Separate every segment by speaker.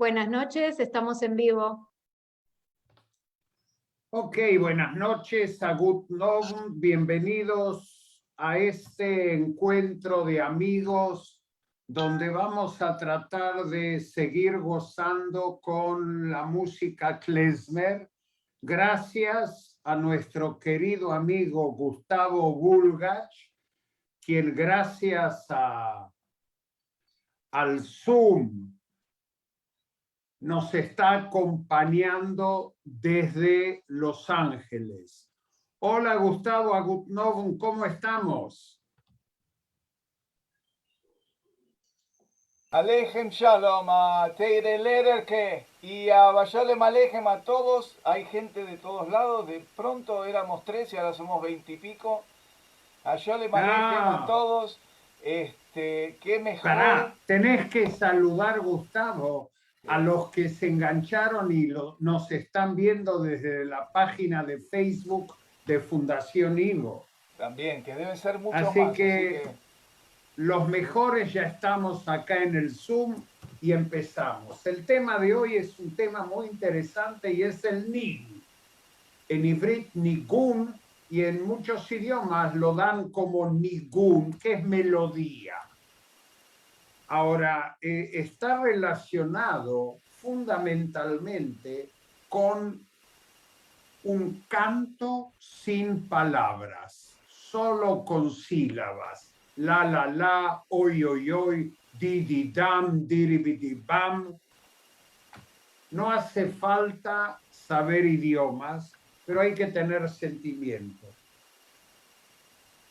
Speaker 1: Buenas noches, estamos en vivo.
Speaker 2: Ok, buenas noches, Agut Novum, bienvenidos a este encuentro de amigos donde vamos a tratar de seguir gozando con la música klezmer. Gracias a nuestro querido amigo Gustavo Bulgach, quien gracias al Zoom nos está acompañando desde Los Ángeles. Hola Gustavo Agutnovum, ¿cómo estamos?
Speaker 3: Alejem Shalom, a Teire Lererke y a Shalom Alejem a todos. Hay gente de todos lados. De pronto éramos 3 y ahora somos 20 y pico. A Shalom Alejem a todos. Qué mejor.
Speaker 2: Pará, tenés que saludar, Gustavo, a los que se engancharon y nos están viendo desde la página de Facebook de Fundación Ivo.
Speaker 3: También, que deben ser muchos
Speaker 2: Así
Speaker 3: más.
Speaker 2: Que los mejores ya estamos acá en el Zoom y empezamos. El tema de hoy es un tema muy interesante y es el Nig. En Ivrit, Nigun, y en muchos idiomas lo dan como Nigun, que es melodía. Ahora, está relacionado fundamentalmente con un canto sin palabras, solo con sílabas. La, oi, di, dam, diribidi, bam. No hace falta saber idiomas, pero hay que tener sentimiento.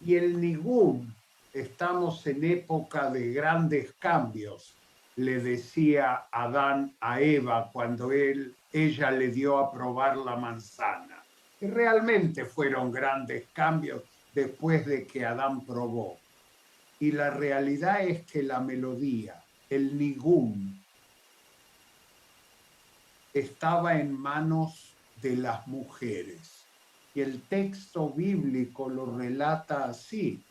Speaker 2: Y el nigún, estamos en época de grandes cambios, le decía Adán a Eva cuando ella le dio a probar la manzana. Y realmente fueron grandes cambios después de que Adán probó. Y la realidad es que la melodía, el nigún, estaba en manos de las mujeres. Y el texto bíblico lo relata así.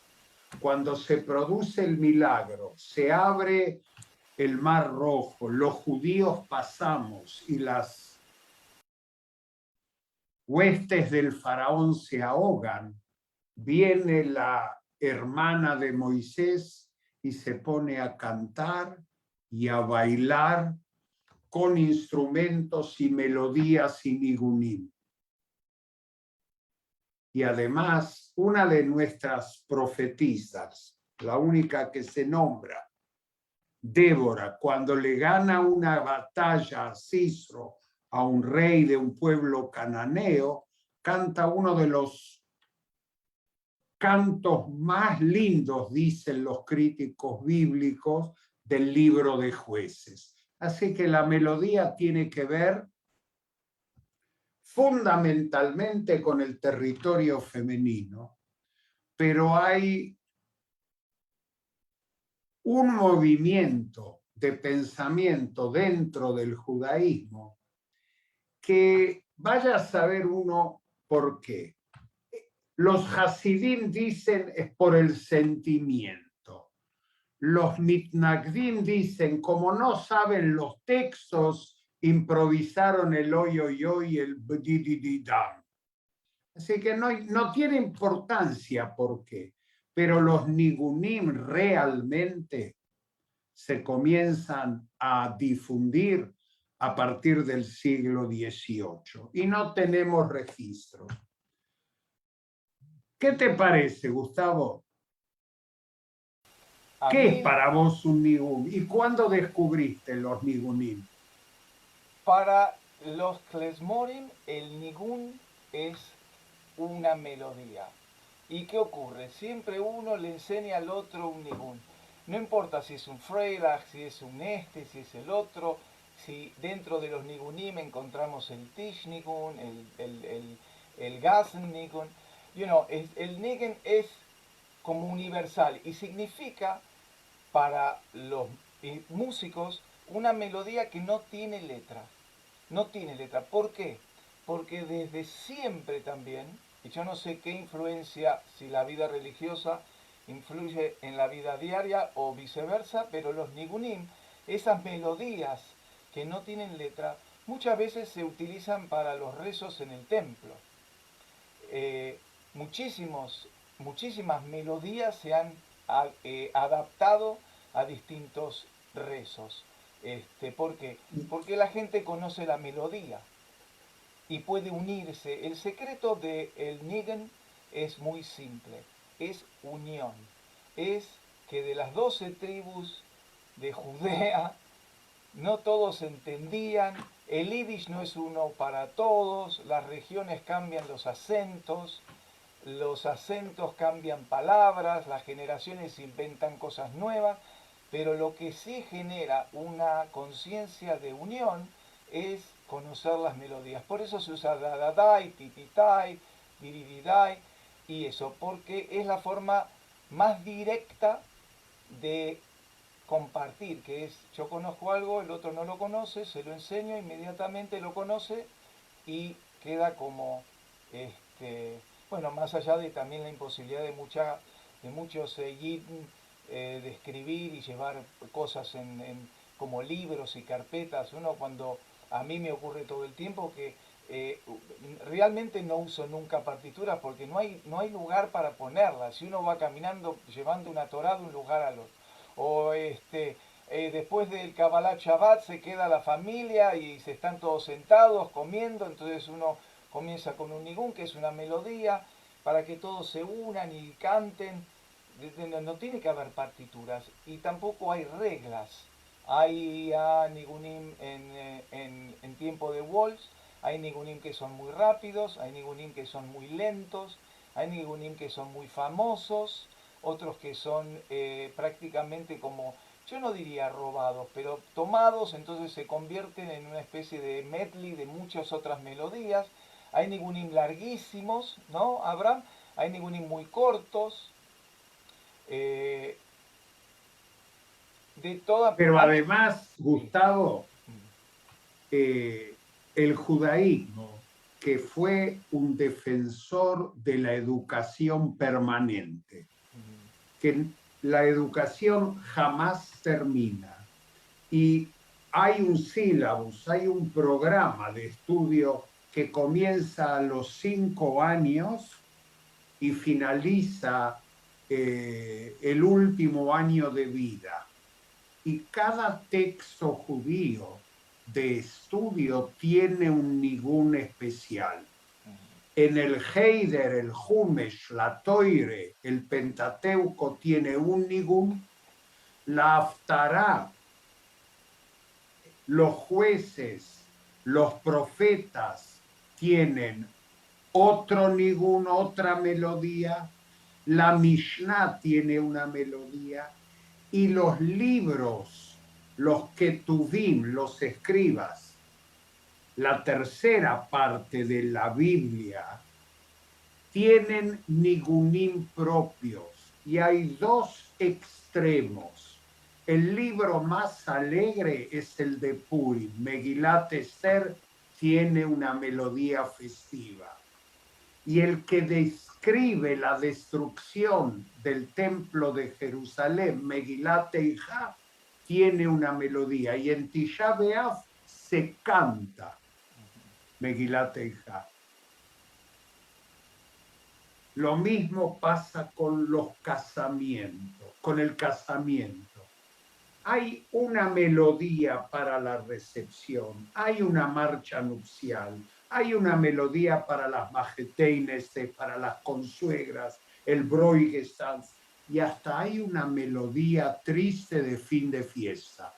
Speaker 2: Cuando se produce el milagro, se abre el Mar Rojo, los judíos pasamos y las huestes del faraón se ahogan, viene la hermana de Moisés y se pone a cantar y a bailar con instrumentos y melodías y nigunim. Y además, una de nuestras profetisas, la única que se nombra, Débora, cuando le gana una batalla a Sisro, a un rey de un pueblo cananeo, canta uno de los cantos más lindos, dicen los críticos bíblicos, del libro de Jueces. Así que la melodía tiene que ver fundamentalmente con el territorio femenino, pero hay un movimiento de pensamiento dentro del judaísmo que vaya a saber uno por qué. Los hasidim dicen es por el sentimiento. Los mitnagdim dicen, como no saben los textos, improvisaron el hoy y el bdididam. Así que no tiene importancia por qué, pero los nigunim realmente se comienzan a difundir a partir del siglo XVIII y no tenemos registro. ¿Qué te parece, Gustavo? ¿Qué es para vos un nigún? ¿Y cuándo descubriste los nigunim?
Speaker 3: Para los klezmorim, el nigún es una melodía. ¿Y qué ocurre? Siempre uno le enseña al otro un nigún. No importa si es un freilach, si es un si es el otro, si dentro de los nigunim encontramos el tish nigun, el gasen nigun. El nigun es como universal y significa para los músicos una melodía que no tiene letra. No tiene letra. ¿Por qué? Porque desde siempre también, y yo no sé qué influencia, si la vida religiosa influye en la vida diaria o viceversa, pero los nigunim, esas melodías que no tienen letra, muchas veces se utilizan para los rezos en el templo. Eh, muchísimas melodías se han adaptado a distintos rezos. ¿Por qué? Porque la gente conoce la melodía y puede unirse. El secreto del Nigun es muy simple, es unión. Es que de las 12 tribus de Judea, no todos entendían, el yiddish no es uno para todos, las regiones cambian los acentos cambian palabras, las generaciones inventan cosas nuevas, pero lo que sí genera una conciencia de unión es conocer las melodías. Por eso se usa dadadai, tititai, dirididai y eso, porque es la forma más directa de compartir, que es yo conozco algo, el otro no lo conoce, se lo enseño, inmediatamente lo conoce y queda como, bueno, más allá de también la imposibilidad de muchos yidden, de escribir y llevar cosas como libros y carpetas. Uno cuando a mí me ocurre todo el tiempo que realmente no uso nunca partituras porque no hay lugar para ponerlas. Si uno va caminando llevando una Torá de un lugar al otro. O después del Kabbalat Shabbat se queda la familia y se están todos sentados comiendo, entonces uno comienza con un nigún, que es una melodía, para que todos se unan y canten. No tiene que haber partituras y tampoco hay reglas. Hay nigunim en tiempo de waltz, hay nigunim que son muy rápidos, hay nigunim que son muy lentos, hay nigunim que son muy famosos, otros que son prácticamente como, yo no diría robados, pero tomados, entonces se convierten en una especie de medley de muchas otras melodías. Hay nigunim larguísimos, ¿no, Abraham? Hay nigunim muy cortos. eh, de toda...
Speaker 2: Pero además, Gustavo, el judaísmo, que fue un defensor de la educación permanente, que la educación jamás termina. Y hay un sílabus, hay un programa de estudio que comienza a los 5 años y finaliza el último año de vida. Y cada texto judío de estudio tiene un nigún especial. En el Heider, el Humesh, la Toire, el Pentateuco tiene un nigún, la Haftará, los jueces, los profetas tienen otro nigún, otra melodía, la Mishnah tiene una melodía y los libros, los Ketuvim, los escribas, la tercera parte de la Biblia, tienen nigunim propios y hay dos extremos. El libro más alegre es el de Purim. Megilat Esther tiene una melodía festiva. Y el que describe la destrucción del templo de Jerusalén, Megilat Eijá, tiene una melodía. Y en Tisha B'Av se canta Megilat Eijá. Lo mismo pasa con los casamientos, con el casamiento. Hay una melodía para la recepción, hay una marcha nupcial, hay una melodía para las majeteines, para las consuegras, el broigestanz, y hasta hay una melodía triste de fin de fiesta,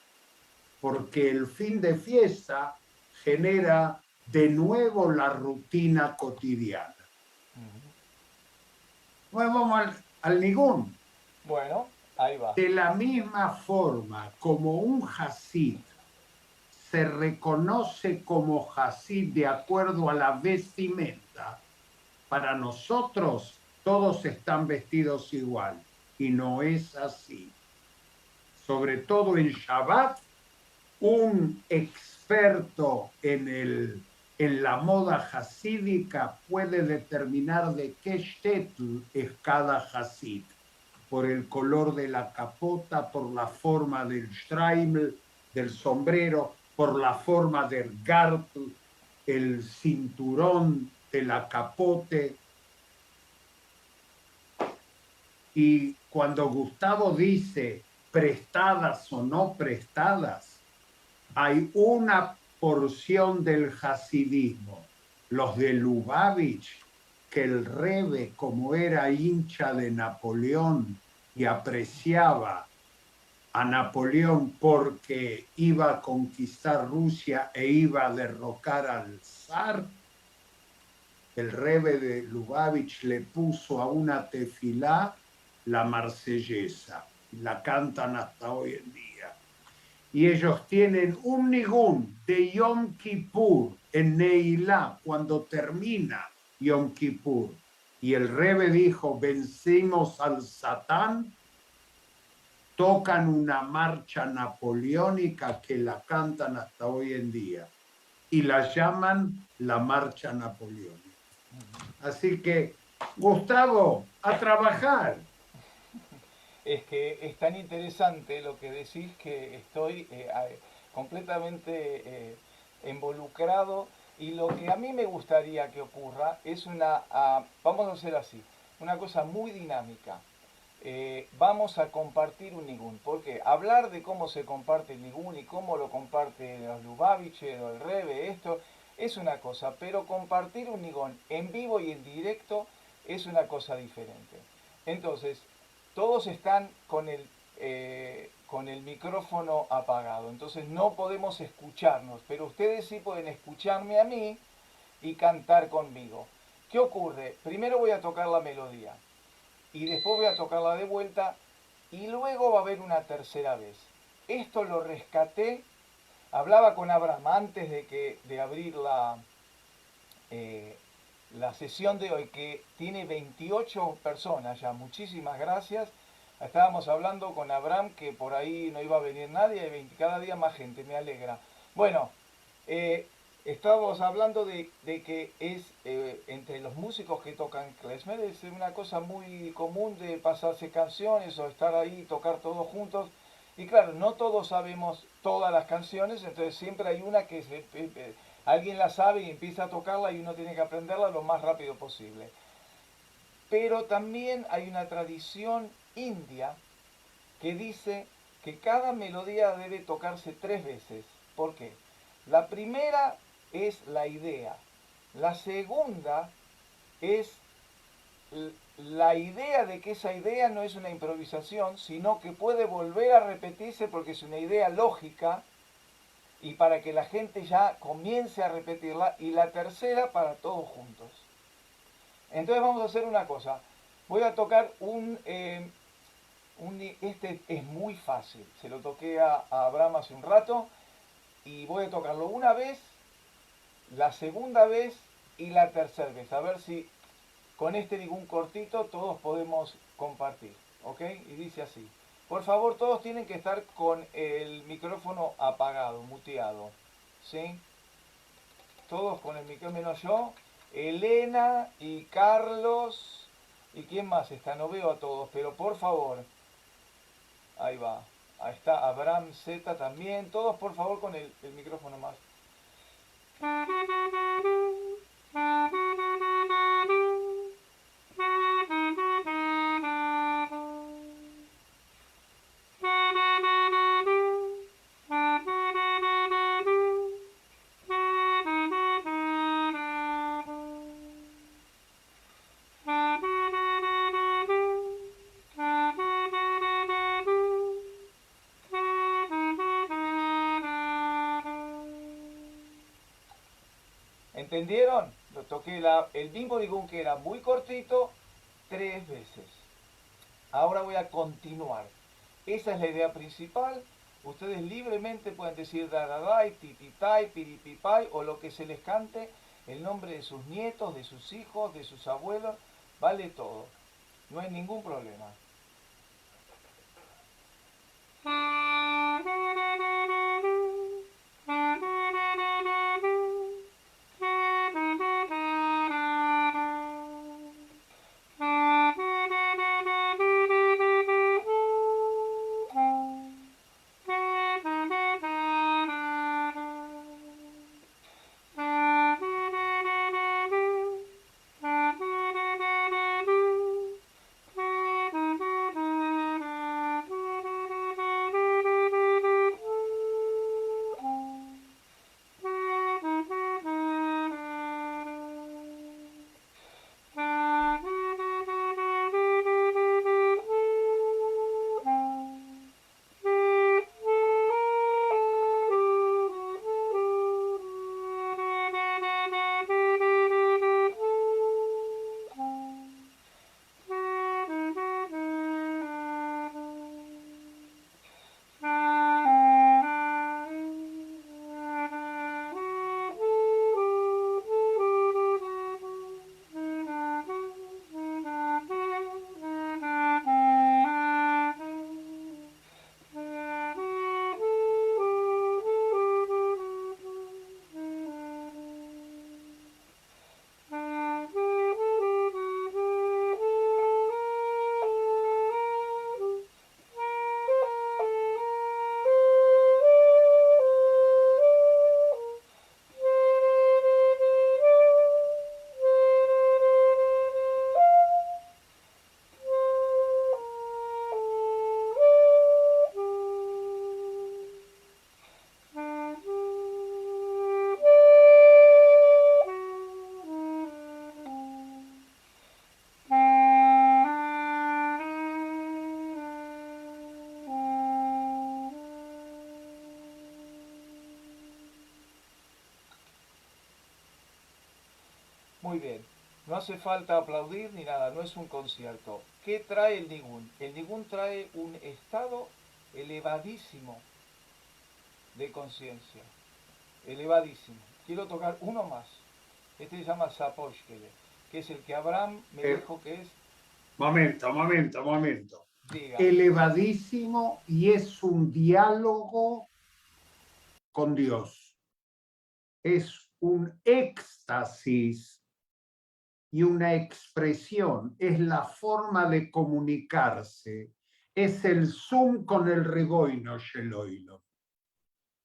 Speaker 2: porque el fin de fiesta genera de nuevo la rutina cotidiana. Bueno, vamos al nigún.
Speaker 3: Bueno, ahí va.
Speaker 2: De la misma forma como un hasid se reconoce como hasid de acuerdo a la vestimenta, para nosotros todos están vestidos igual y no es así. Sobre todo en Shabbat, un experto en la moda hasídica puede determinar de qué shtetl es cada hasid, por el color de la capota, por la forma del shtraimel, del sombrero, por la forma del garto, el cinturón de la capote. Y cuando Gustavo dice prestadas o no prestadas, hay una porción del hasidismo, los de Lubavitch, que el Rebbe, como era hincha de Napoleón y apreciaba a Napoleón porque iba a conquistar Rusia e iba a derrocar al zar, el Rebbe de Lubavitch le puso a una tefilá la marsellesa, la cantan hasta hoy en día. Y ellos tienen un nigún de Yom Kippur en Neilá, cuando termina Yom Kippur. Y el Rebbe dijo, vencimos al Satán, tocan una marcha napoleónica que la cantan hasta hoy en día y la llaman la marcha napoleónica. Así que, Gustavo, a trabajar.
Speaker 3: Es que es tan interesante lo que decís que estoy completamente involucrado, y lo que a mí me gustaría que ocurra es vamos a hacer así, una cosa muy dinámica. Vamos a compartir un nigún, porque hablar de cómo se comparte el nigún y cómo lo comparte los Lubavitch o el Rebbe, esto es una cosa, pero compartir un nigún en vivo y en directo es una cosa diferente. Entonces, todos están con el micrófono apagado, entonces no podemos escucharnos, pero ustedes sí pueden escucharme a mí y cantar conmigo. ¿Qué ocurre? Primero voy a tocar la melodía y después voy a tocarla de vuelta y luego va a haber una tercera vez. Esto lo rescaté, hablaba con Abraham antes de abrir la sesión de hoy, que tiene 28 personas ya, muchísimas gracias. Estábamos hablando con Abraham que por ahí no iba a venir nadie, y cada día más gente, me alegra. Bueno, estábamos hablando de que es entre los músicos que tocan klezmer, es una cosa muy común de pasarse canciones o estar ahí y tocar todos juntos. Y claro, no todos sabemos todas las canciones, entonces siempre hay una que alguien la sabe y empieza a tocarla y uno tiene que aprenderla lo más rápido posible. Pero también hay una tradición india que dice que cada melodía debe tocarse 3 veces. ¿Por qué? La primera es la idea. La segunda es la idea de que esa idea no es una improvisación, sino que puede volver a repetirse porque es una idea lógica y para que la gente ya comience a repetirla. Y la tercera para todos juntos. Entonces vamos a hacer una cosa. Voy a tocar este es muy fácil. Se lo toqué a Abraham hace un rato. Y voy a tocarlo una vez, la segunda vez y la tercera vez. A ver si con este ningún cortito todos podemos compartir. ¿Ok? Y dice así. Por favor, todos tienen que estar con el micrófono apagado, muteado. ¿Sí? Todos con el micrófono, menos yo. Elena y Carlos. ¿Y quién más está? No veo a todos, pero por favor. Ahí va. Ahí está Abraham Z también. Todos por favor con el micrófono más. ¿Entendieron? Lo toqué el bimbo digún que era muy cortito 3 veces. Ahora voy a continuar. Esa es la idea principal. Ustedes libremente pueden decir dadadai, tititai, piripipai o lo que se les cante, el nombre de sus nietos, de sus hijos, de sus abuelos, vale todo. No hay ningún problema. Muy bien. No hace falta aplaudir ni nada, no es un concierto. ¿Qué trae el nigún? El nigún trae un estado elevadísimo de conciencia. Elevadísimo. Quiero tocar uno más. Este se llama Zaposhkele, que es el que Abraham me dijo que es...
Speaker 2: Momento.
Speaker 3: Diga.
Speaker 2: Elevadísimo, y es un diálogo con Dios. Es un éxtasis y una expresión, es la forma de comunicarse, es el Zoom con el Riboino Sheloilo.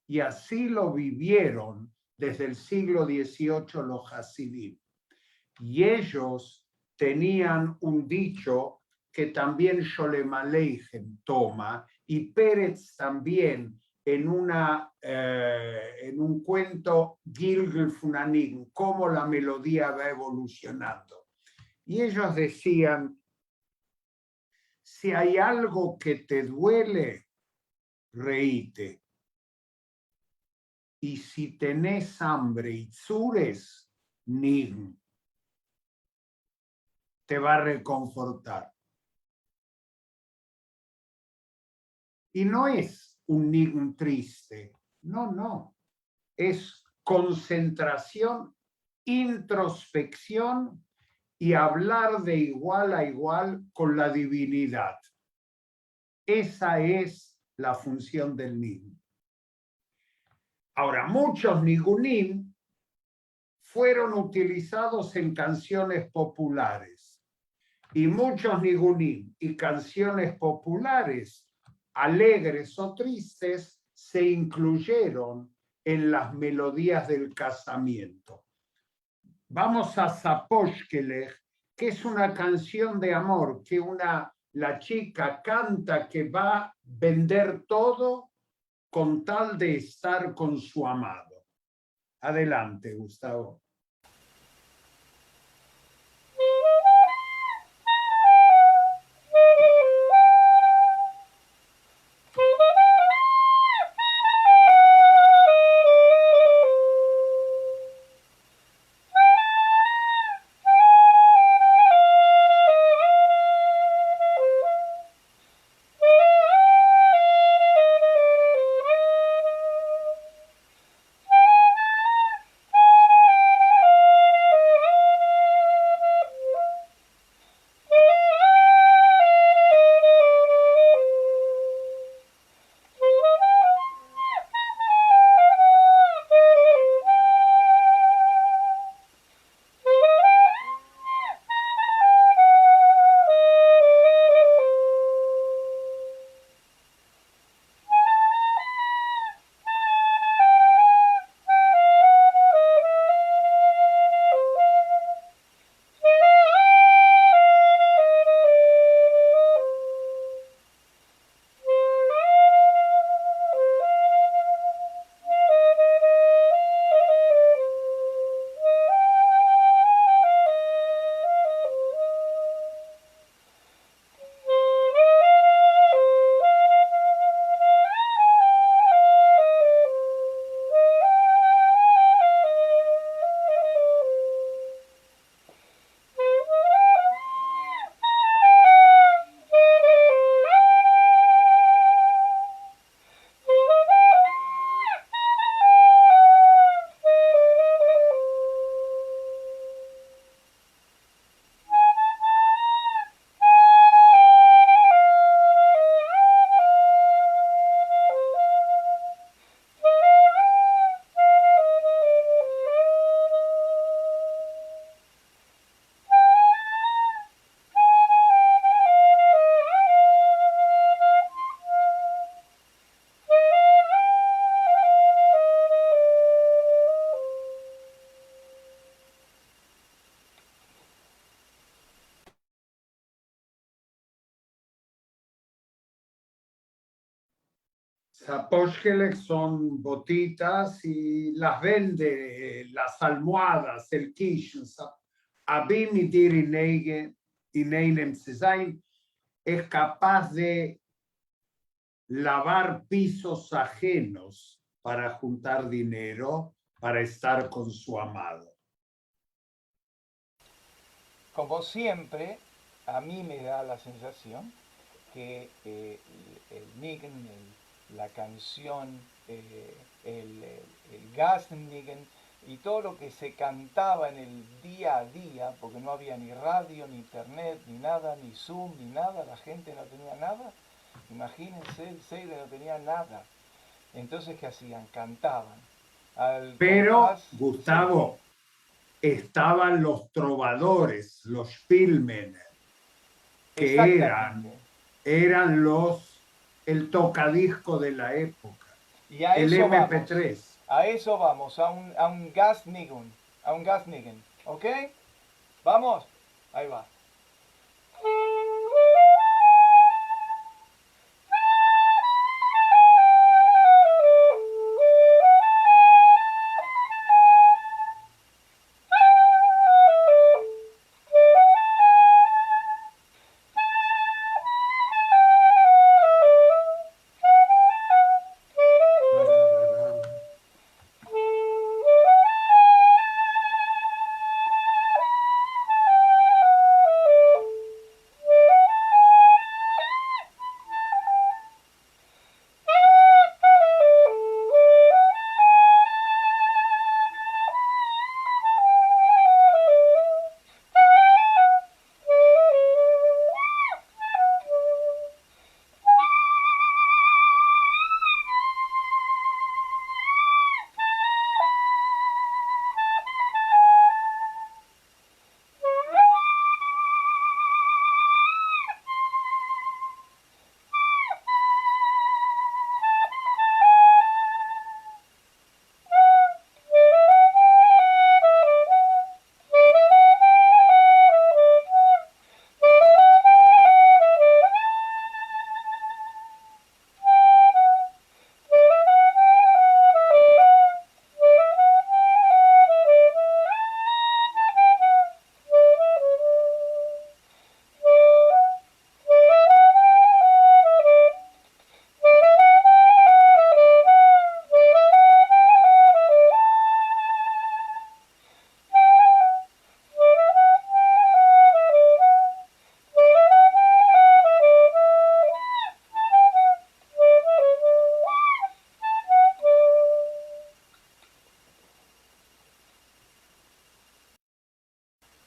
Speaker 2: Y así lo vivieron desde el siglo XVIII los Hasidim. Y ellos tenían un dicho que también Sholem Aleichem toma, y Pérez también en un cuento Gilgul Funanim, cómo la melodía va evolucionando. Y ellos decían, si hay algo que te duele, reíte. Y si tenés hambre y tzures, nig, te va a reconfortar. Y no es un nig triste, no. Es concentración, introspección y hablar de igual a igual con la divinidad. Esa es la función del nig. Ahora, muchos nigunim fueron utilizados en canciones populares, y muchos nigunim y canciones populares, alegres o tristes, se incluyeron en las melodías del casamiento. Vamos a Zaposhkelech, que es una canción de amor, que la chica canta que va a vender todo con tal de estar con su amado. Adelante, Gustavo. Zaposhkelech son botitas y las vende, las almohadas, el quiche. Abim Idir Ineinem Sezain es capaz de lavar pisos ajenos para juntar dinero para estar con su amado.
Speaker 3: como siempre, a mí me da la sensación que el Niggen, la canción, el Gasnigen y todo lo que se cantaba en el día a día, porque no había ni radio, ni internet, ni nada, ni Zoom, ni nada, la gente no tenía nada. Imagínense, el Seide no tenía nada. Entonces, ¿qué hacían? Cantaban. Al
Speaker 2: Pero,
Speaker 3: compás, sí,
Speaker 2: Gustavo, estaban los trovadores, los filmen, que
Speaker 3: exactamente.
Speaker 2: eran el tocadisco de la época,
Speaker 3: Y a
Speaker 2: el
Speaker 3: eso vamos.
Speaker 2: MP3.
Speaker 3: A eso vamos, a un Gasnigen. A un Gasnigen. ¿Ok? ¿Vamos? Ahí va.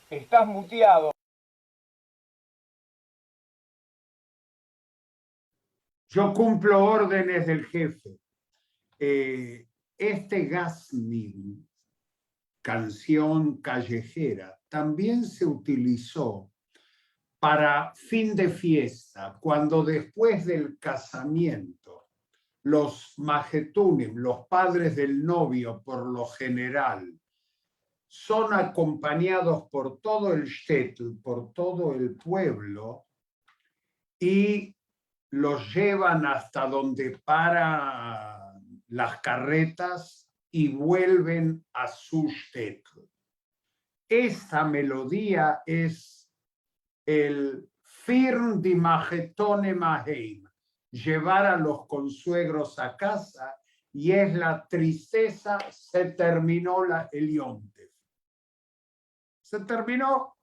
Speaker 3: Estás muteado.
Speaker 2: Yo cumplo órdenes del jefe. Este Gasnin, canción callejera, también se utilizó para fin de fiesta, cuando después del casamiento, los majetunim, los padres del novio, por lo general, son acompañados por todo el shtetl, por todo el pueblo, y los llevan hasta donde paran las carretas y vuelven a su shtetl. Esta melodía es el Firn di Magetone Maheim, llevar a los consuegros a casa, y es la tristeza, se terminó el Yontef. Se terminó.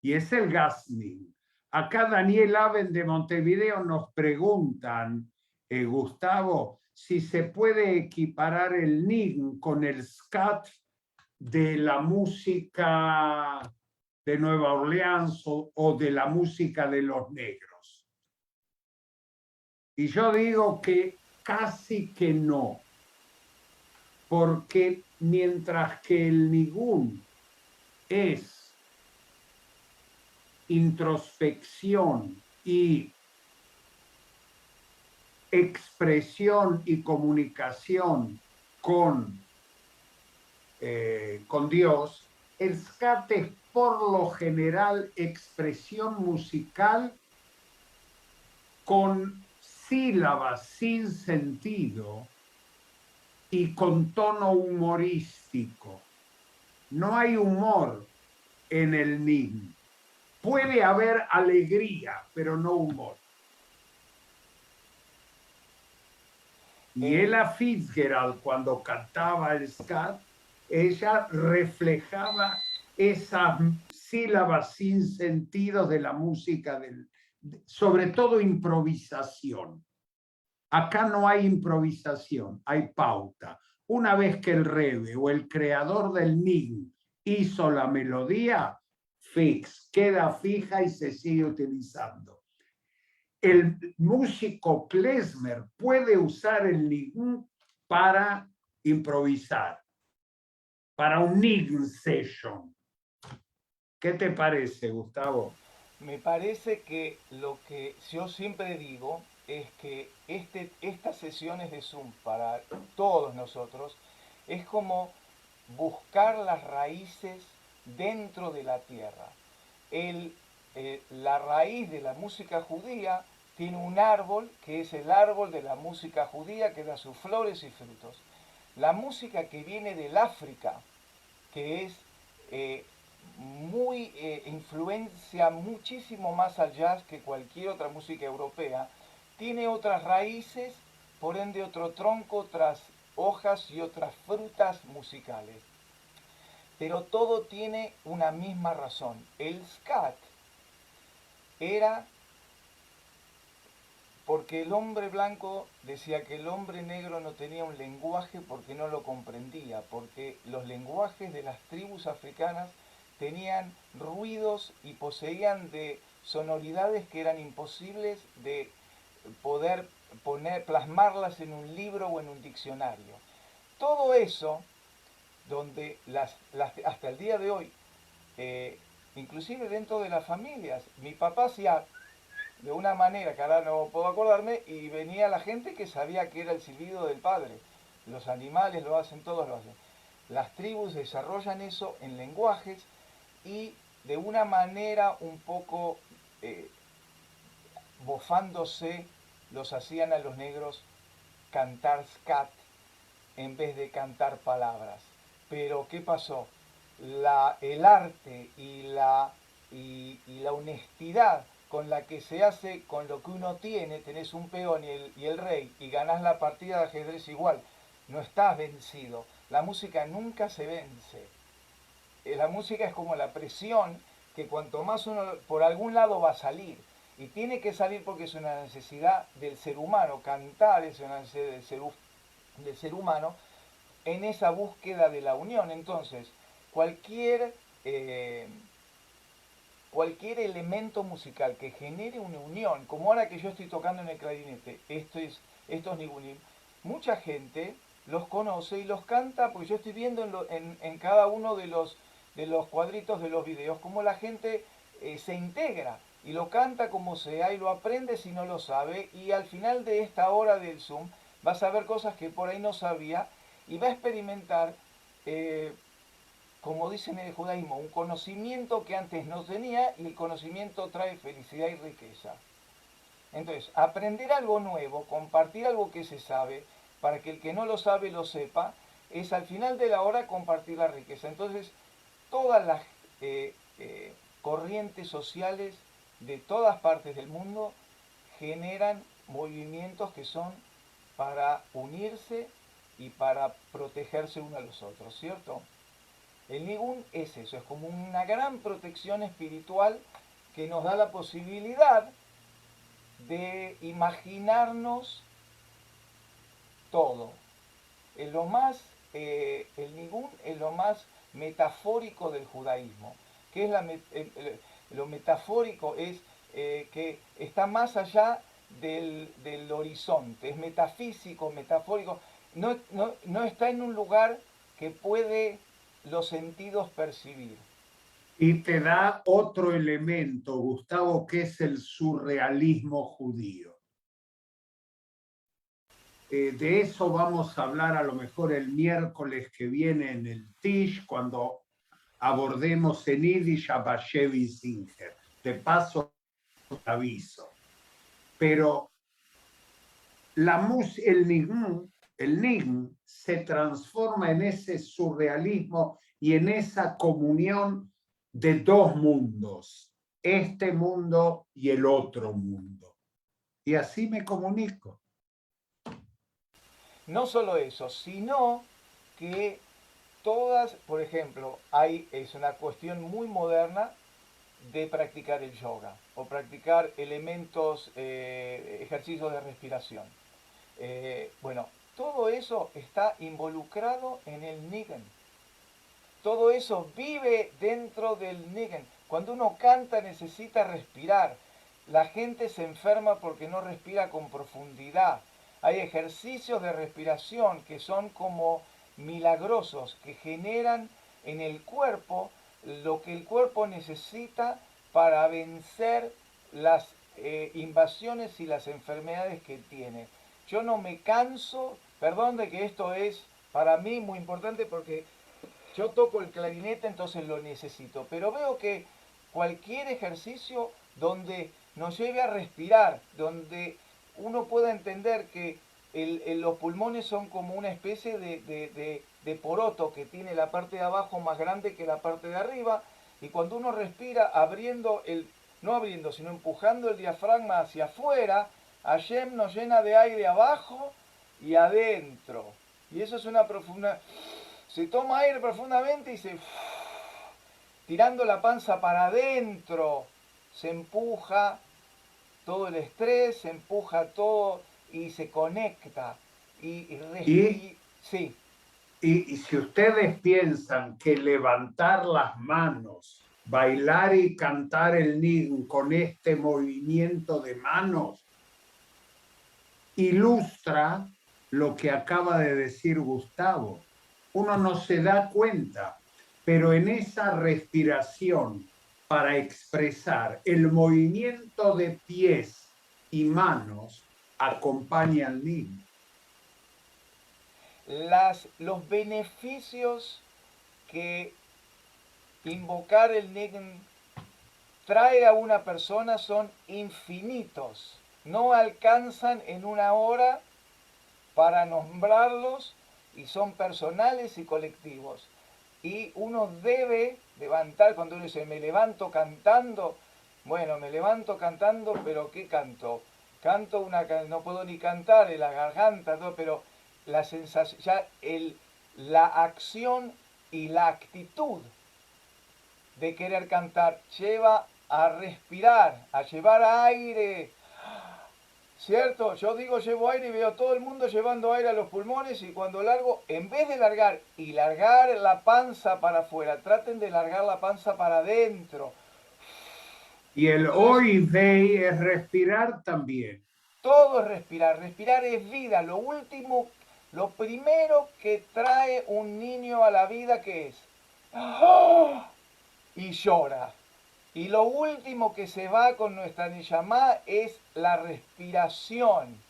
Speaker 2: Y es el Gasnin. Acá Daniel Aben de Montevideo nos preguntan, Gustavo, si se puede equiparar el NIN con el scat de la música de Nueva Orleans o de la música de los negros. Y yo digo que casi que no, porque mientras que el nigún es introspección y expresión y comunicación con Dios, el scat es por lo general expresión musical con sílabas sin sentido y con tono humorístico. No hay humor en el nin. Puede haber alegría, pero no humor. Y Ella Fitzgerald, cuando cantaba el scat, ella reflejaba esas sílabas sin sentido de la música, sobre todo improvisación. Acá no hay improvisación, hay pauta. Una vez que el rebe o el creador del ning hizo la melodía, queda fija y se sigue utilizando. El músico klezmer puede usar el ning para improvisar, para un ning session. ¿Qué te parece, Gustavo?
Speaker 3: Me parece que lo que yo siempre digo es que estas sesiones de Zoom para todos nosotros es como buscar las raíces dentro de la tierra. La raíz de la música judía tiene un árbol que es el árbol de la música judía que da sus flores y frutos. La música que viene del África, que es influencia muchísimo más al jazz que cualquier otra música europea, tiene otras raíces, por ende otro tronco, otras hojas y otras frutas musicales. Pero todo tiene una misma razón. El scat era porque el hombre blanco decía que el hombre negro no tenía un lenguaje porque no lo comprendía, porque los lenguajes de las tribus africanas tenían ruidos y poseían de sonoridades que eran imposibles de poder plasmarlas en un libro o en un diccionario. Todo eso, donde hasta el día de hoy, inclusive dentro de las familias, mi papá hacía de una manera que ahora no puedo acordarme, y venía la gente que sabía que era el silbido del padre. Los animales lo hacen, todos lo hacen. Las tribus desarrollan eso en lenguajes y de una manera un poco bofándose, los hacían a los negros cantar scat en vez de cantar palabras. Pero ¿qué pasó? El arte y la honestidad con la que se hace con lo que uno tiene, tenés un peón y el rey y ganás la partida de ajedrez igual, no estás vencido. La música nunca se vence. La música es como la presión que cuanto más uno por algún lado va a salir. Y tiene que salir porque es una necesidad del ser humano. Cantar es una necesidad del ser humano en esa búsqueda de la unión. Entonces, cualquier elemento musical que genere una unión, como ahora que yo estoy tocando en el clarinete, estos nigunim, mucha gente los conoce y los canta, porque yo estoy viendo en cada uno de los cuadritos de los videos cómo la gente se integra y lo canta como sea y lo aprende si no lo sabe, y al final de esta hora del Zoom vas a ver cosas que por ahí no sabía y va a experimentar como dicen en el judaísmo, un conocimiento que antes no tenía, y el conocimiento trae felicidad y riqueza. Entonces, aprender algo nuevo, compartir algo que se sabe, para que el que no lo sabe lo sepa, es al final de la hora compartir la riqueza. Entonces, todas las corrientes sociales de todas partes del mundo generan movimientos que son para unirse y para protegerse uno a los otros, ¿cierto? El Nigún es eso, es como una gran protección espiritual que nos da la posibilidad de imaginarnos todo. El Nigún es lo más metafórico del judaísmo. ¿Qué es lo metafórico? Es que está más allá del horizonte, es metafísico, metafórico. No está en un lugar que puede los sentidos percibir.
Speaker 2: Y te da otro elemento, Gustavo, que es el surrealismo judío. De eso vamos a hablar a lo mejor el miércoles que viene en el Tish, cuando abordemos en Yiddish a Bashevi Singer. De paso, aviso. Pero el Nigún se transforma en ese surrealismo y en esa comunión de dos mundos, este mundo y el otro mundo. Y así me comunico.
Speaker 3: No solo eso, sino que todas, por ejemplo, es una cuestión muy moderna de practicar el yoga o practicar elementos, ejercicios de respiración. Bueno, todo eso está involucrado en el Nigun. Todo eso vive dentro del Nigun. Cuando uno canta necesita respirar. La gente se enferma porque no respira con profundidad. Hay ejercicios de respiración que son como milagrosos, que generan en el cuerpo lo que el cuerpo necesita para vencer las invasiones y las enfermedades que tiene. Yo no me canso, perdón de que esto es para mí muy importante porque yo toco el clarinete, entonces lo necesito, pero veo que cualquier ejercicio donde nos lleve a respirar, donde uno pueda entender que los pulmones son como una especie de poroto que tiene la parte de abajo más grande que la parte de arriba, y cuando uno respira abriendo no abriendo, sino empujando el diafragma hacia afuera, Hashem nos llena de aire abajo y adentro. Y eso es una profunda... Se toma aire profundamente y tirando la panza para adentro, se empuja todo el estrés, se empuja todo y se conecta.
Speaker 2: Y,
Speaker 3: Sí,
Speaker 2: y si ustedes piensan que levantar las manos, bailar y cantar el Nigun con este movimiento de manos, ilustra lo que acaba de decir Gustavo. Uno no se da cuenta, pero en esa respiración para expresar el movimiento de pies y manos acompaña al niño.
Speaker 3: los beneficios que invocar el Nigun trae a una persona son infinitos. No alcanzan en una hora para nombrarlos y son personales y colectivos. Y uno debe levantar, cuando uno dice, me levanto cantando, bueno, me levanto cantando, pero ¿qué canto? Canto no puedo ni cantar en la garganta, ¿no? Pero la sensación, la acción y la actitud de querer cantar lleva a respirar, a llevar aire. ¿Cierto? Yo digo llevo aire y veo todo el mundo llevando aire a los pulmones, y cuando largo, en vez de largar y largar la panza para afuera, traten de largar la panza para adentro.
Speaker 2: Y el hoy vei es respirar también.
Speaker 3: Todo es respirar. Respirar es vida. Lo primero que trae un niño a la vida, ¿qué es? Y llora. Y lo último que se va con nuestra Neyamá es la respiración.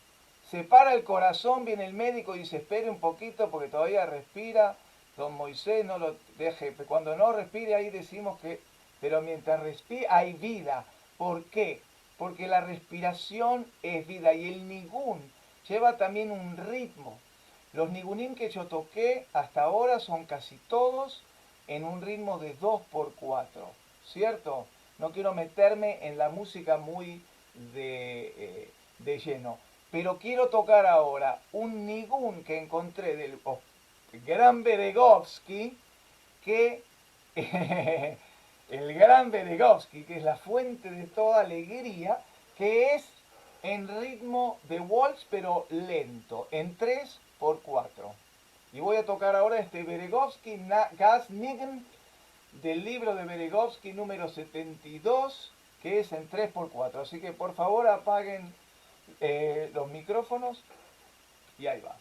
Speaker 3: Se para el corazón, viene el médico y dice, espere un poquito porque todavía respira. Don Moisés, no lo deje. Cuando no respire, ahí decimos que... Pero mientras respira hay vida. ¿Por qué? Porque la respiración es vida. Y el nigún lleva también un ritmo. Los nigunim que yo toqué hasta ahora son casi todos en un ritmo de 2x4. ¿Cierto? No quiero meterme en la música muy de lleno. Pero quiero tocar ahora un nigún que encontré del gran Beregovsky, que el gran Beregovsky, que es la fuente de toda alegría, que es en ritmo de waltz, pero lento, en 3x4. Y voy a tocar ahora este Beregovsky Gas Nigun del libro de Beregovsky número 72, que es en 3x4. Así que por favor apaguen los micrófonos y ahí va.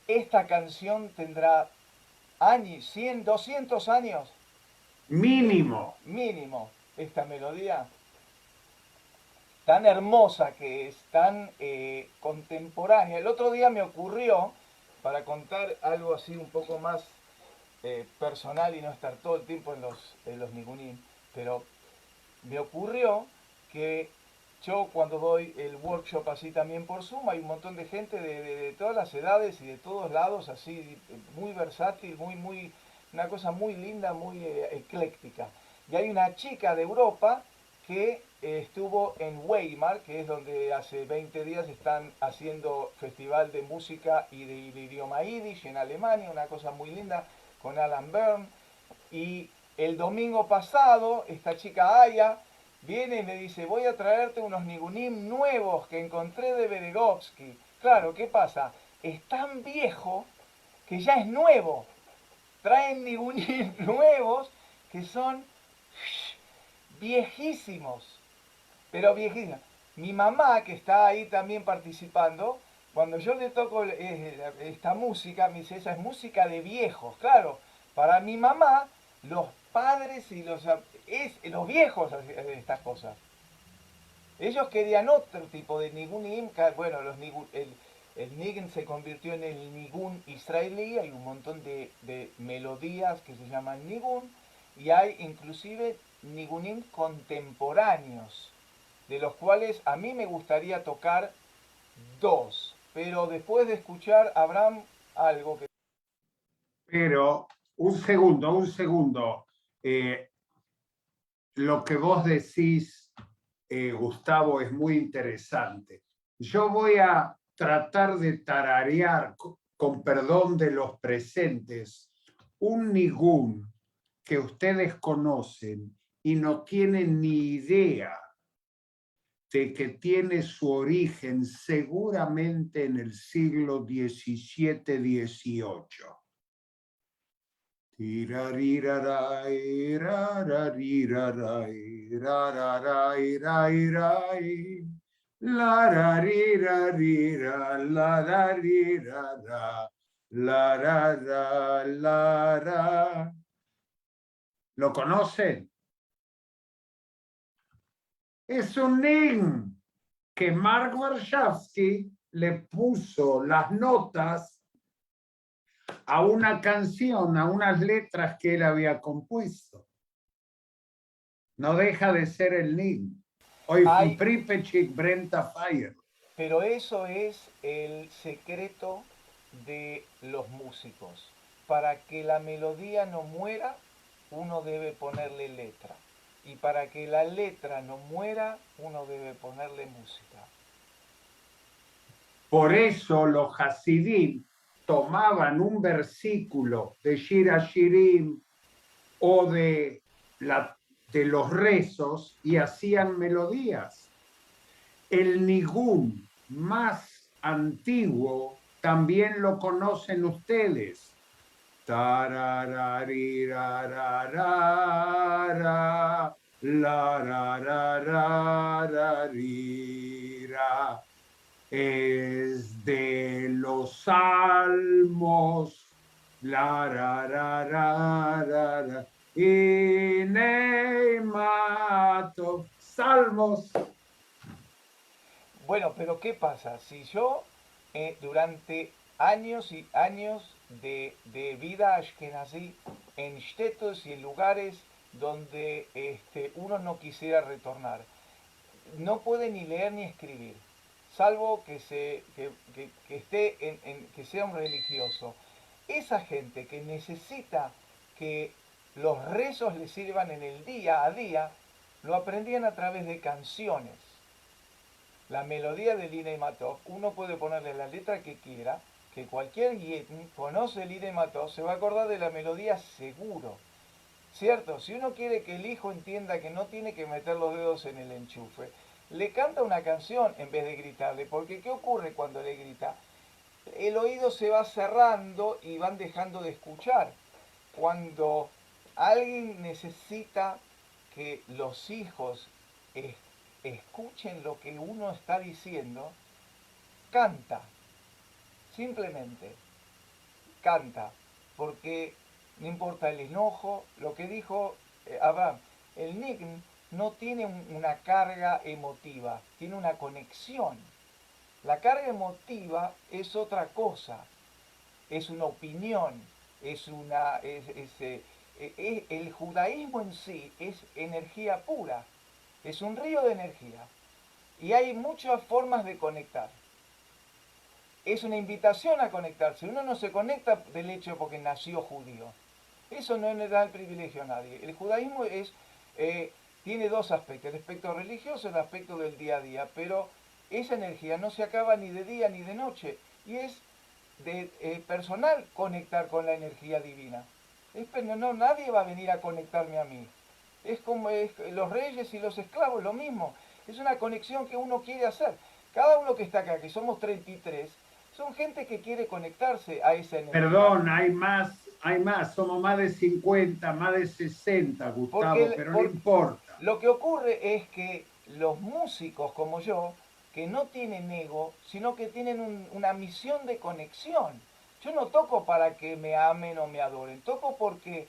Speaker 3: esta canción tendrá años, 100, 200 años
Speaker 2: Mínimo.
Speaker 3: mínimo, esta melodía tan hermosa que es, tan contemporánea. El otro día me ocurrió, para contar algo así un poco más personal y no estar todo el tiempo en los nigunín, pero me ocurrió que yo cuando doy el workshop así también por Zoom, hay un montón de gente de todas las edades y de todos lados, así muy versátil, una cosa muy linda, muy ecléctica. Y hay una chica de Europa que estuvo en Weimar, que es donde hace 20 días están haciendo festival de música y de idioma yiddish en Alemania, una cosa muy linda, con Alan Byrne. Y el domingo pasado, esta chica Aya viene y me dice, voy a traerte unos nigunim nuevos que encontré de Beregovsky. Claro, ¿qué pasa? Es tan viejo que ya es nuevo. Traen nigunim nuevos que son viejísimos, pero viejísimos. Mi mamá, que está ahí también participando, cuando yo le toco esta música, me dice, esa es música de viejos. Claro, para mi mamá, los padres y los viejos hacían estas cosas. Ellos querían otro tipo de nigunim. Bueno, el nigun se convirtió en el nigun israelí. Hay un montón de melodías que se llaman nigun. Y hay inclusive nigunim contemporáneos, de los cuales a mí me gustaría tocar dos. Pero después de escuchar, Abraham, algo que...
Speaker 2: Pero un segundo. Lo que vos decís, Gustavo, es muy interesante. Yo voy a tratar de tararear, con perdón de los presentes, un nigún que ustedes conocen y no tienen ni idea de que tiene su origen seguramente en el siglo XVII-XVIII. ¿Lo conocen? Es un nin que Mark Warshawski le puso las notas a una canción, a unas letras que él había compuesto. No deja de ser el nin. Hoy
Speaker 3: Hay,
Speaker 2: Pripechik Brenta Fire.
Speaker 3: pero eso es el secreto de los músicos. Para que la melodía no muera, uno debe ponerle letra. Y para que la letra no muera, uno debe ponerle música.
Speaker 2: Por eso los Hasidim tomaban un versículo de Shir Hashirim o de los rezos y hacían melodías. El nigún más antiguo también lo conocen ustedes. Tarararirarara, larararararira. Es de los salmos. Lararararara. Y Neymato. Salmos.
Speaker 3: Bueno, pero ¿qué pasa? Si yo durante años y años de vida ashkenazí en shtetls y en lugares donde uno no quisiera retornar, no puede ni leer ni escribir, salvo que esté que sea un religioso. Esa gente que necesita que los rezos le sirvan en el día a día, lo aprendían a través de canciones. La melodía de Lina y Matov, uno puede ponerle la letra que quiera, que cualquier yetni conoce Lina y Matov, se va a acordar de la melodía seguro. ¿Cierto? Si uno quiere que el hijo entienda que no tiene que meter los dedos en el enchufe, le canta una canción en vez de gritarle, porque ¿qué ocurre cuando le grita? El oído se va cerrando y van dejando de escuchar. Cuando alguien necesita que los hijos escuchen lo que uno está diciendo, canta, simplemente. canta, porque no importa el enojo, lo que dijo Abraham, el Nign no tiene una carga emotiva, tiene una conexión. La carga emotiva es otra cosa, es una opinión, el judaísmo en sí es energía pura, es un río de energía y hay muchas formas de conectar. Es una invitación a conectarse. Uno no se conecta del hecho porque nació judío. Eso no le da el privilegio a nadie. El judaísmo tiene dos aspectos, el aspecto religioso y el aspecto del día a día, pero esa energía no se acaba ni de día ni de noche y es personal conectar con la energía divina. Nadie va a venir a conectarme a mí. Es como los reyes y los esclavos, lo mismo. Es una conexión que uno quiere hacer. Cada uno que está acá, que somos 33, son gente que quiere conectarse a esa energía.
Speaker 2: Perdón, hay más, somos más de 50, más de 60, Gustavo, pero no importa.
Speaker 3: Lo que ocurre es que los músicos como yo, que no tienen ego, sino que tienen una misión de conexión. Yo no toco para que me amen o me adoren, toco porque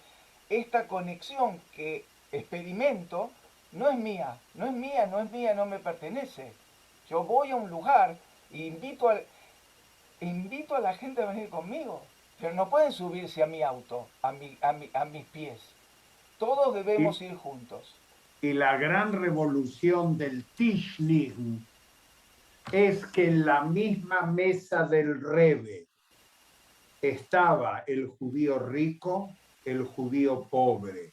Speaker 3: esta conexión que experimento no es mía, no me pertenece. Yo voy a un lugar e invito a la gente a venir conmigo, pero no pueden subirse a mi auto, a mis pies. Todos debemos ir juntos.
Speaker 2: Y la gran revolución del Tishnin es que en la misma mesa del Rebbe estaba el judío rico, el judío pobre,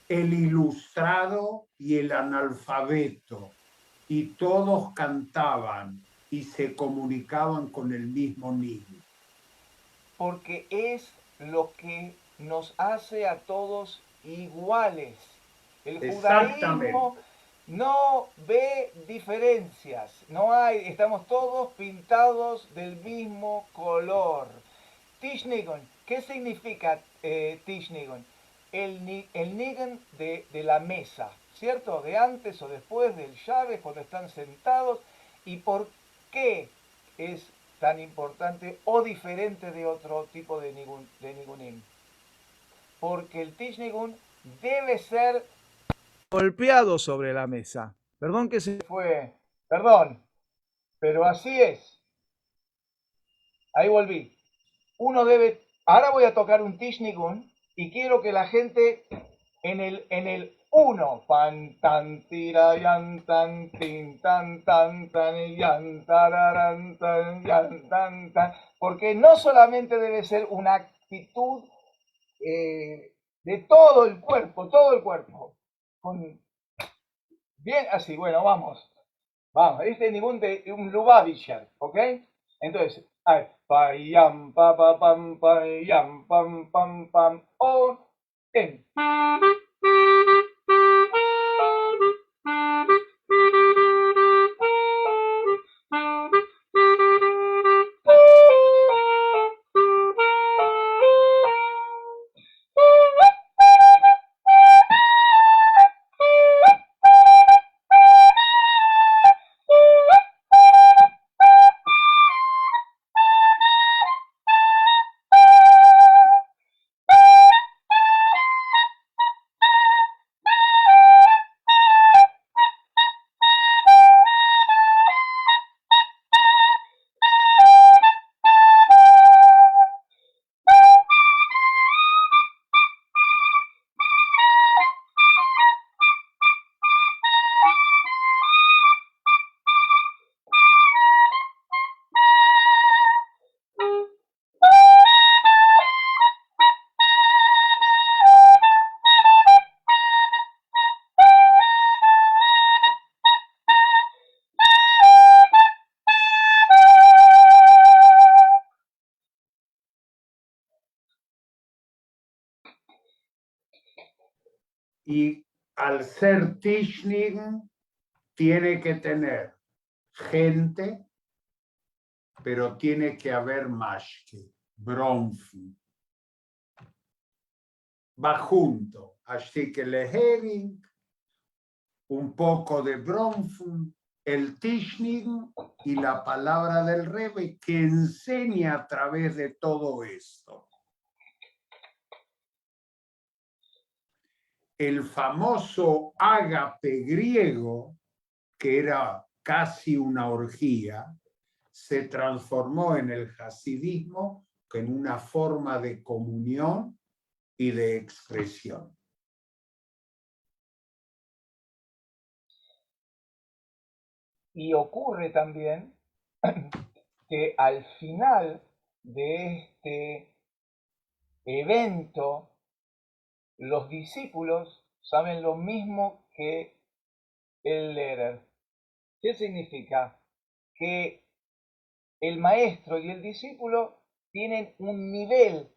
Speaker 2: el ilustrado y el analfabeto, y todos cantaban y se comunicaban con el mismo niño.
Speaker 3: Porque es lo que nos hace a todos iguales. El judaísmo no ve diferencias, estamos todos pintados del mismo color. Tishnigon, ¿qué significa Tishnigon? El nigen de la mesa, ¿cierto? De antes o después del Shabbat, cuando están sentados. ¿Y por qué es tan importante o diferente de otro tipo de nigunim? Porque el Tishnigun debe ser golpeado sobre la mesa. Perdón que se fue, perdón, pero así es. Ahí volví. Ahora voy a tocar un Tishnigun y quiero que la gente en el 1, pan tan tira yan tan tin tan tan tan yan tararan tan yan tan tan, porque no solamente debe ser una actitud de todo el cuerpo, bien así, bueno, vamos, este ningún de un Lubavitcher, ¿ok? Entonces, pa yam pa pa pam pa yam pam pam pam on en.
Speaker 2: Y al ser Tishnin, tiene que tener gente, pero tiene que haber mashke, bronfi. Va junto, así que lehering, un poco de bronfum, el Tishnin y la palabra del Rebbe que enseña a través de todo esto. el famoso ágape griego, que era casi una orgía, se transformó en el hasidismo en una forma de comunión y de expresión.
Speaker 3: Y ocurre también que al final de este evento, los discípulos saben lo mismo que el Lehrer. ¿Qué significa? Que el maestro y el discípulo tienen un nivel,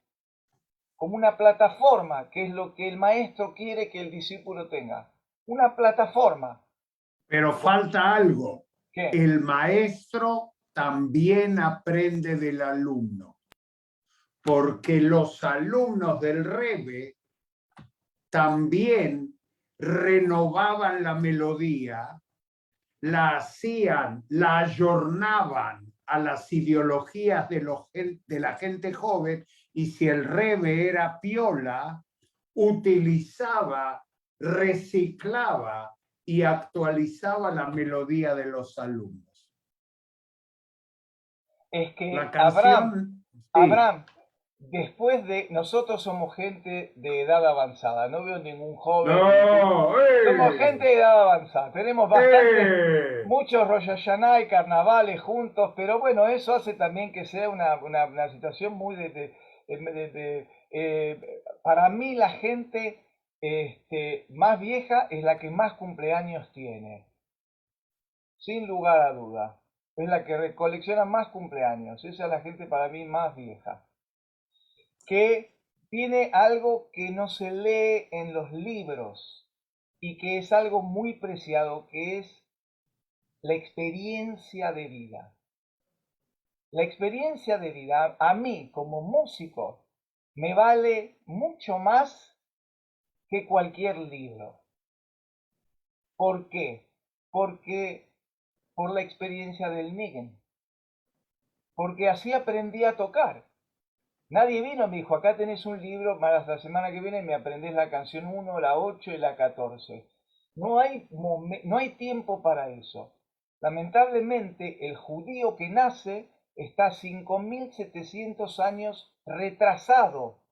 Speaker 3: como una plataforma, que es lo que el maestro quiere que el discípulo tenga. Una plataforma.
Speaker 2: Pero falta algo.
Speaker 3: ¿Qué?
Speaker 2: El maestro también aprende del alumno, porque los alumnos del Rebbe también renovaban la melodía, la hacían, la ayornaban a las ideologías de la gente joven, y si el Rebbe era piola, utilizaba, reciclaba y actualizaba la melodía de los alumnos.
Speaker 3: Es que
Speaker 2: La canción,
Speaker 3: Abraham, después de nosotros somos gente de edad avanzada, no veo ningún joven.
Speaker 2: No,
Speaker 3: Somos gente de edad avanzada, tenemos muchos Rosh Hashanah y carnavales juntos, pero bueno, eso hace también que sea una situación muy para mí la gente más vieja es la que más cumpleaños tiene, sin lugar a duda. Es la que colecciona más cumpleaños. Esa es la gente para mí más vieja. Que tiene algo que no se lee en los libros y que es algo muy preciado, que es la experiencia de vida. La experiencia de vida a mí como músico me vale mucho más que cualquier libro. ¿Por qué? Porque por la experiencia del Nigen. Porque así aprendí a tocar. Nadie vino y me dijo, acá tenés un libro, para la semana que viene me aprendés la canción 1, la 8 y la 14. No hay tiempo para eso. Lamentablemente, el judío que nace está 5.700 años retrasado.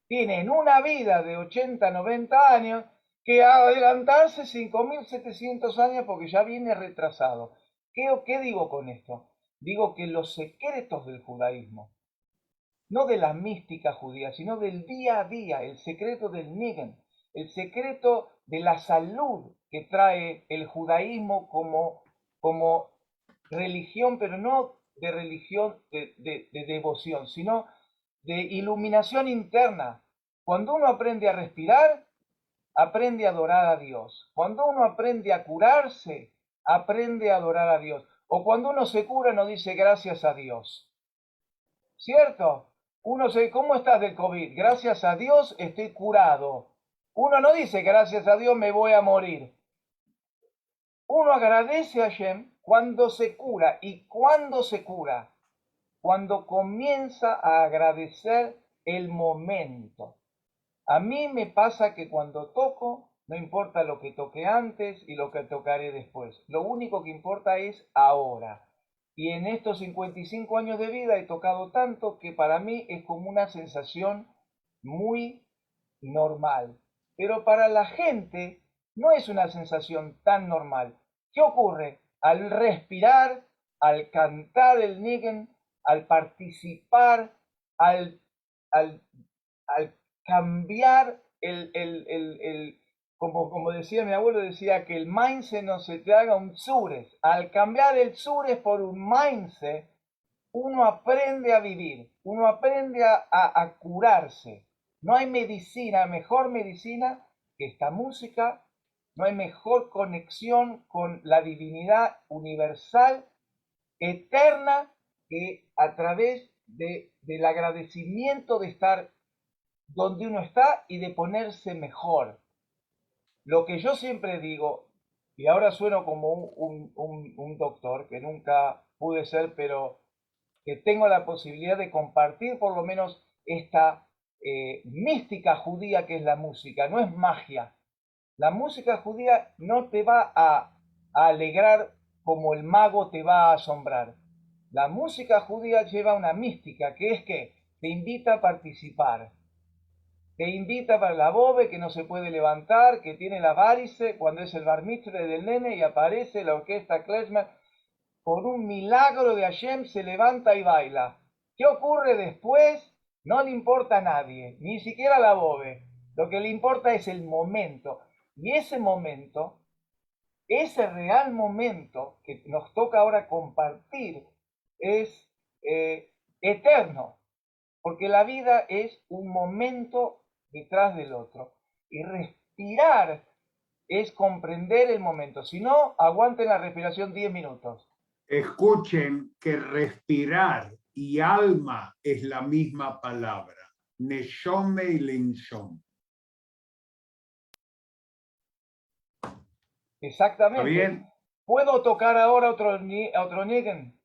Speaker 3: Tiene en una vida de 80, 90 años que adelantarse 5.700 años porque ya viene retrasado. ¿Qué digo con esto? Digo que los secretos del judaísmo, no de la mística judía, sino del día a día, el secreto del Nigen, el secreto de la salud que trae el judaísmo como religión, pero no de religión de devoción, sino de iluminación interna. Cuando uno aprende a respirar, aprende a adorar a Dios. Cuando uno aprende a curarse, aprende a adorar a Dios. O cuando uno se cura, no dice gracias a Dios. ¿Cierto? Uno se, ¿cómo estás del COVID? Gracias a Dios estoy curado. Uno no dice gracias a Dios me voy a morir. Uno agradece a Hashem cuando se cura. ¿Y cuándo se cura? Cuando comienza a agradecer el momento. A mí me pasa que cuando toco, no importa lo que toqué antes y lo que tocaré después. Lo único que importa es ahora. Y en estos 55 años de vida he tocado tanto que para mí es como una sensación muy normal. Pero para la gente no es una sensación tan normal. ¿Qué ocurre? Al respirar, al cantar el nigen, al participar, al, al, al cambiar como decía mi abuelo, decía que el mindset no se te haga un tsures. Al cambiar el tsures por un mindset, uno aprende a vivir, uno aprende a curarse. No hay medicina, mejor medicina que esta música, no hay mejor conexión con la divinidad universal, eterna, que a través del agradecimiento de estar donde uno está y de ponerse mejor. Lo que yo siempre digo, y ahora sueno como un doctor, que nunca pude ser, pero que tengo la posibilidad de compartir por lo menos mística judía que es la música, no es magia. La música judía no te va a alegrar como el mago te va a asombrar. La música judía lleva una mística que es que te invita a participar. Te invita para la bobe que no se puede levantar, que tiene la varice cuando es el bar mitzvah del nene y aparece la orquesta klezmer. Por un milagro de Hashem se levanta y baila. ¿Qué ocurre después? No le importa a nadie, ni siquiera a la bobe. Lo que le importa es el momento. Y ese momento, ese real momento que nos toca ahora compartir, es eterno. Porque la vida es un momento detrás del otro. Y respirar es comprender el momento. Si no, aguanten la respiración 10 minutos.
Speaker 2: Escuchen que respirar y alma es la misma palabra. Neshome y linshom.
Speaker 3: Exactamente.
Speaker 2: ¿Está bien?
Speaker 3: ¿Puedo tocar ahora otro Nigen?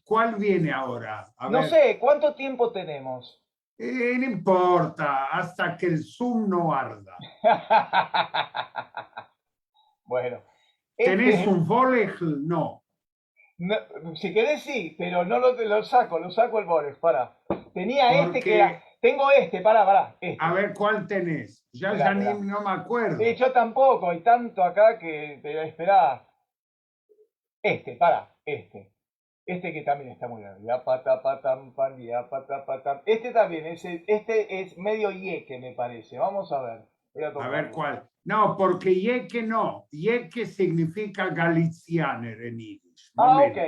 Speaker 2: ¿Cuál viene ahora? A
Speaker 3: No
Speaker 2: ver.
Speaker 3: sé, ¿cuánto tiempo tenemos?
Speaker 2: No importa, hasta que el Zoom no arda.
Speaker 3: Bueno.
Speaker 2: ¿Tenés un Volegl? No.
Speaker 3: No, si querés sí, pero no lo saco el Borex, pará. Tenía este que era. Tengo este, pará. Este.
Speaker 2: A ver, ¿cuál tenés? Ya ni no me acuerdo.
Speaker 3: Sí, yo tampoco, hay tanto acá que te esperá. Este, pará, este. Este que también está muy bien. Este también, este es medio yeque, me parece. Vamos a ver.
Speaker 2: A ver cuál. No, porque yeque no. Yeque significa galicianer en yiddish.
Speaker 3: Ok.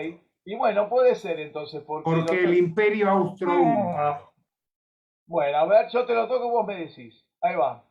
Speaker 3: Y bueno, puede ser entonces.
Speaker 2: Porque el imperio austrohúngaro.
Speaker 3: Bueno, a ver, yo te lo toco y vos me decís. Ahí va.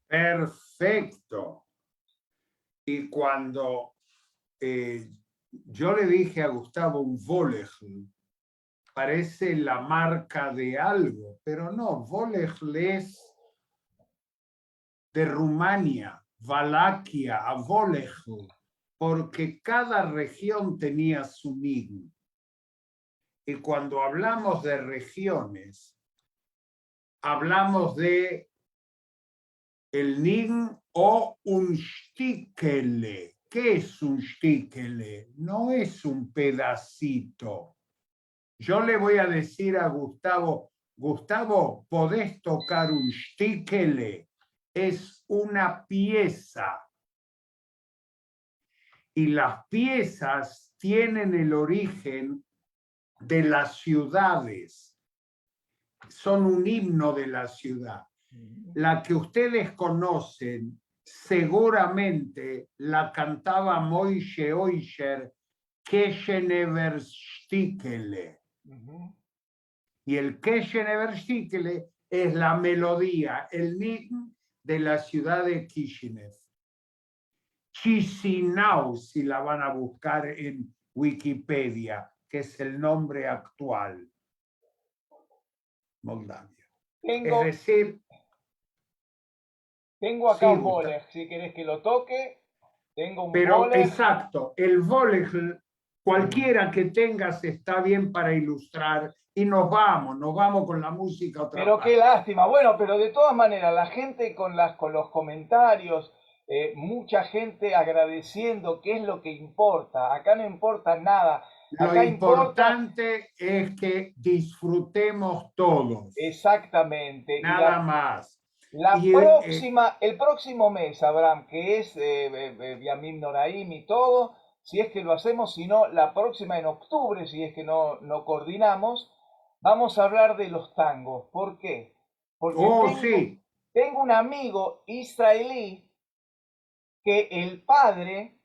Speaker 2: Perfecto. Y cuando yo le dije a Gustavo un Volegl, parece la marca de algo, pero no, Volegl es de Rumania, Valaquia, a Volegl, porque cada región tenía su nigun. Y cuando hablamos de regiones, hablamos de el nigun o un shtikele. ¿Qué es un shtikele? No es un pedacito. Yo le voy a decir a Gustavo, Gustavo, ¿podés tocar un shtikele? Es una pieza. Y las piezas tienen el origen de las ciudades. Son un himno de la ciudad. La que ustedes conocen, seguramente la cantaba Moishe Oisher, Kesheneverstikele. Y el Kesheneverstikele es la melodía, el himno de la ciudad de Kishinev. Chisinau, si la van a buscar en Wikipedia, que es el nombre actual. Moldavia. Es decir,
Speaker 3: tengo acá
Speaker 2: sí,
Speaker 3: un Boleg, si querés que lo toque. Tengo un
Speaker 2: Pero
Speaker 3: Volley.
Speaker 2: exacto, el Volley, cualquiera que tengas está bien para ilustrar y nos vamos con la música otra
Speaker 3: Pero
Speaker 2: parte.
Speaker 3: qué lástima. Bueno, pero de todas maneras, la gente con los comentarios, mucha gente agradeciendo, qué es lo que importa. Acá no importa nada.
Speaker 2: Lo
Speaker 3: Acá importa
Speaker 2: importante es que disfrutemos todos,
Speaker 3: exactamente. Y
Speaker 2: nada más.
Speaker 3: la
Speaker 2: Y
Speaker 3: próxima, el próximo mes, Abraham, que es Yamim Noraim y todo, si es que lo hacemos, si no, la próxima en octubre, si es que no coordinamos, vamos a hablar de los tangos. ¿Por qué? Porque
Speaker 2: sí,
Speaker 3: tengo un amigo israelí que el padre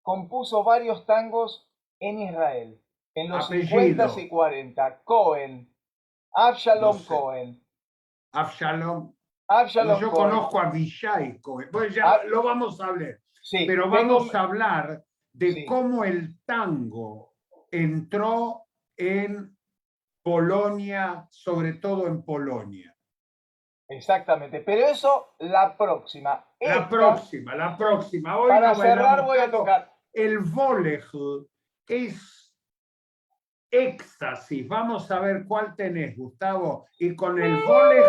Speaker 3: compuso varios tangos en Israel, en los 50
Speaker 2: apellido,
Speaker 3: y 40. Cohen,
Speaker 2: no
Speaker 3: Abshalom
Speaker 2: sé,
Speaker 3: Cohen.
Speaker 2: Absalom. No,
Speaker 3: Abshalom
Speaker 2: yo
Speaker 3: Cohen.
Speaker 2: conozco a Vishai Cohen. Pues ya
Speaker 3: Ah,
Speaker 2: lo vamos a hablar.
Speaker 3: sí,
Speaker 2: Pero
Speaker 3: tengo,
Speaker 2: vamos a hablar de
Speaker 3: sí,
Speaker 2: cómo el tango entró en Polonia, sobre todo en Polonia.
Speaker 3: exactamente. Pero eso la próxima.
Speaker 2: La próxima. Hoy
Speaker 3: Para
Speaker 2: no
Speaker 3: cerrar
Speaker 2: bailamos
Speaker 3: voy a
Speaker 2: tango.
Speaker 3: tocar.
Speaker 2: El Volley es éxtasis. Vamos a ver cuál tenés, Gustavo. Y con el Volley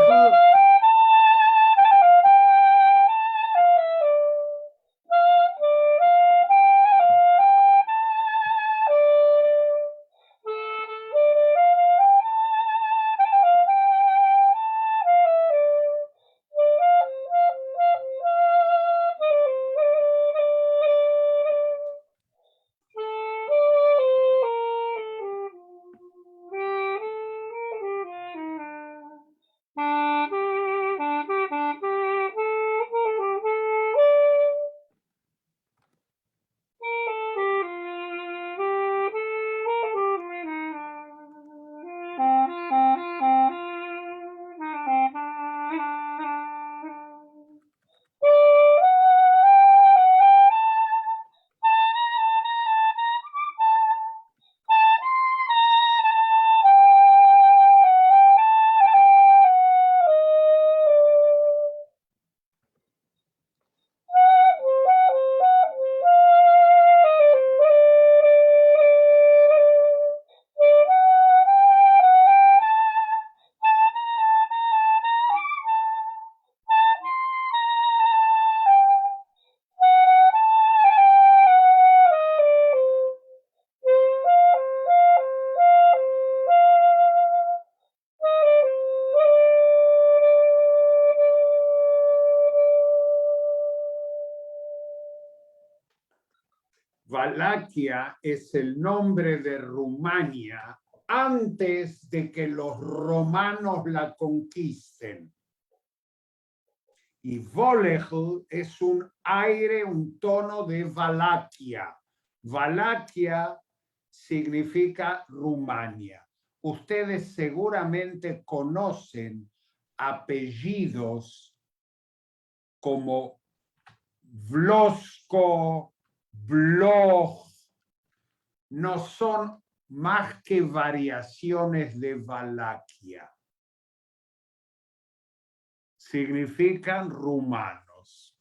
Speaker 2: Valaquia es el nombre de Rumania antes de que los romanos la conquisten. Y Volley es un aire, un tono de Valaquia. Valaquia significa Rumania. Ustedes seguramente conocen apellidos como Vlosko, Bloch, no son más que variaciones de Valaquia. Significan rumanos.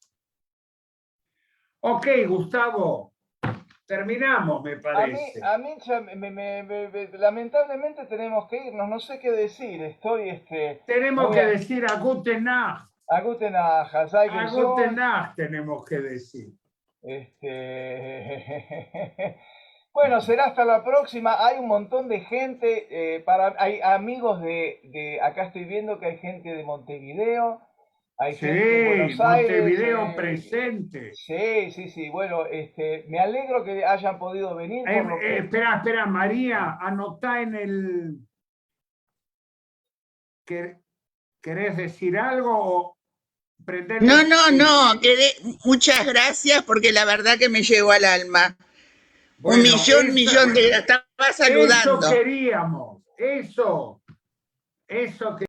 Speaker 2: Ok, Gustavo, terminamos, me parece.
Speaker 3: A mí ya lamentablemente tenemos que irnos, no sé qué decir.
Speaker 2: Tenemos que decir a Guten Nacht.
Speaker 3: A Guten Nacht,
Speaker 2: A Guten Nacht tenemos que decir.
Speaker 3: Bueno, será hasta la próxima. Hay un montón de gente, hay amigos acá estoy viendo que hay gente de Montevideo, hay gente de Buenos Aires.
Speaker 2: Montevideo presente.
Speaker 3: Sí, bueno, me alegro que hayan podido venir.
Speaker 2: Espera, María, anotá en el... ¿Querés decir algo o prender?
Speaker 4: No, muchas gracias porque la verdad que me llegó al alma.
Speaker 2: Bueno,
Speaker 4: millón de... Estaba saludando.
Speaker 2: Eso queríamos, eso que